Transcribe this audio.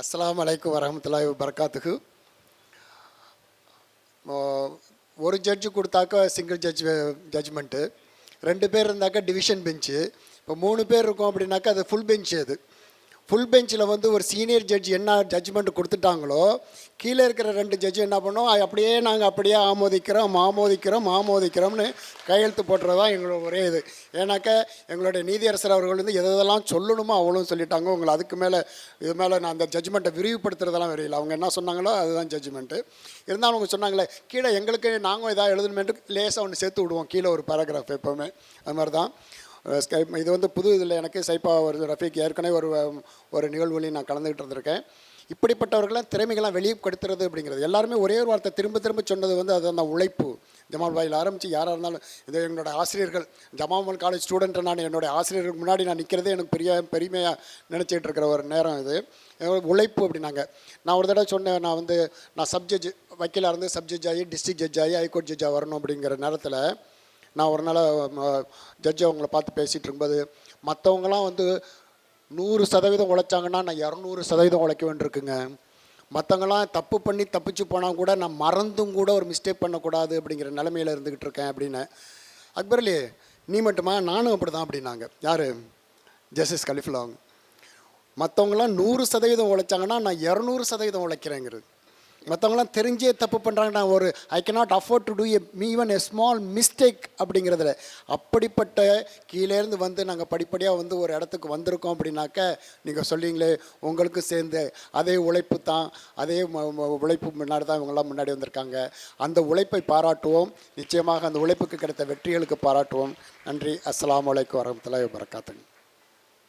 அஸ்ஸலாமு அலைக்கும் வரஹ்மத்துல்லாஹி வபரகாத்துஹு. ஒரு ஜட்ஜு கொடுத்தாக்கா சிங்கிள் ஜட்ஜ்மெண்ட்டு, 2 பேர் இருந்தாக்கா டிவிஷன் பெஞ்சு, இப்போ 3 பேர் இருக்கோம் அப்படின்னாக்கா அது ஃபுல் பெஞ்சு. அது ஃபுல் பெஞ்சில் வந்து ஒரு சீனியர் ஜட்ஜ் என்ன ஜட்ஜ்மெண்ட் கொடுத்துட்டாங்களோ, கீழே இருக்கிற 2 ஜட்ஜு என்ன பண்ணோம், அப்படியே நாங்கள் அப்படியே ஆமோதிக்கிறோம்னு கையெழுத்து போட்டுறது தான் எங்களோட ஒரே இது. ஏன்னாக்கா எங்களுடைய நீதியரசர் அவர்கள் வந்து எதெல்லாம் சொல்லணுமோ அவ்வளோ சொல்லிட்டாங்க. உங்களை அதுக்கு மேலே இது மேலே நான் அந்த ஜட்ஜ்மெண்ட்டை விரிவுபடுத்துறதெல்லாம் வரையில அவங்க என்ன சொன்னாங்களோ அதுதான் ஜட்ஜ்மெண்ட்டு. இருந்தாலும் அவங்க சொன்னாங்களே கீழே எங்களுக்கு நாங்கள் எதாவது எழுதணுமென்ட்டு லேசாக ஒன்று சேர்த்து விடுவோம் கீழே ஒரு பேராகிராஃப் எப்போவுமே. அது மாதிரி தான் இது வந்து புது இதில் எனக்கு சைப்பா ஒரு ரஃபீக் ஏற்கனவே ஒரு நிகழ்வுலையும் நான் கலந்துக்கிட்டு இருந்திருக்கேன். இப்படிப்பட்டவர்களாம் திறமைகள்லாம் வெளிப்படுத்துறது அப்படிங்கிறது எல்லாருமே ஒரே ஒரு வார்த்தை திரும்ப சொன்னது வந்து அது அந்த உழைப்பு. ஜமால் பாயில் ஆரம்பித்து யாராக இருந்தாலும் இது எங்களோட ஆசிரியர்கள், ஜமால் காலேஜ் ஸ்டூடெண்ட்டை நான் என்னுடைய ஆசிரியர்களுக்கு முன்னாடி நான் நிற்கிறதே எனக்கு பெருமையாக நினச்சிட்டு இருக்கிற ஒரு நேரம் இது. உழைப்பு அப்படின்னாங்க. நான் ஒரு தடவை சொன்னேன், நான் சப்ஜட்ஜ் வக்கீலாக இருந்து சப்ஜட்ஜ் ஆகி டிஸ்ட்ரிக்ட் ஜட்ஜ் ஆகி ஹைகோர்ட் ஜட்ஜாக வரணும் அப்படிங்கிற நேரத்தில் நான் ஒரு நாள் ஜட்ஜை அவங்கள பார்த்து பேசிகிட்டு இருக்கும்போது, மற்றவங்களாம் வந்து 100% உழைச்சாங்கன்னா நான் 200% உழைக்க வேண்டியிருக்குங்க. மற்றவங்களாம் தப்பு பண்ணி தப்பிச்சு போனால் கூட நான் மறந்தும் கூட ஒரு மிஸ்டேக் பண்ணக்கூடாது அப்படிங்கிற நிலைமையில் இருந்துக்கிட்டு இருக்கேன் அப்படின்னு. அக்பர்லி நீ மட்டுமா? நானும் அப்படி தான் அப்படின்னாங்க. யார்? ஜஸ்டிஸ் கலிஃபுல்லா அவங்க. மற்றவங்களாம் 100% உழைச்சாங்கன்னா நான் 200% உழைக்கிறேங்கிறது. மற்றவங்களாம் தெரிஞ்சே தப்பு பண்ணுறாங்க. நான் I cannot afford to do even a small mistake அப்படிங்கிறதுல. அப்படிப்பட்ட கீழேருந்து வந்து நாங்கள் படிப்படியாக வந்து ஒரு இடத்துக்கு வந்திருக்கோம் அப்படின்னாக்க நீங்கள் சொல்லிங்களே உங்களுக்கு சேர்ந்து அதே உழைப்பு தான், அதே உழைப்பு முன்னாடி தான் இவங்கெல்லாம் முன்னாடி வந்திருக்காங்க. அந்த உழைப்பை பாராட்டுவோம். நிச்சயமாக அந்த உழைப்புக்கு கிடைத்த வெற்றிகளுக்கு பாராட்டுவோம். நன்றி. அஸ்ஸலாமு அலைக்கும் வரஹ்மத்துல்லாஹி வபரகாத்துஹு.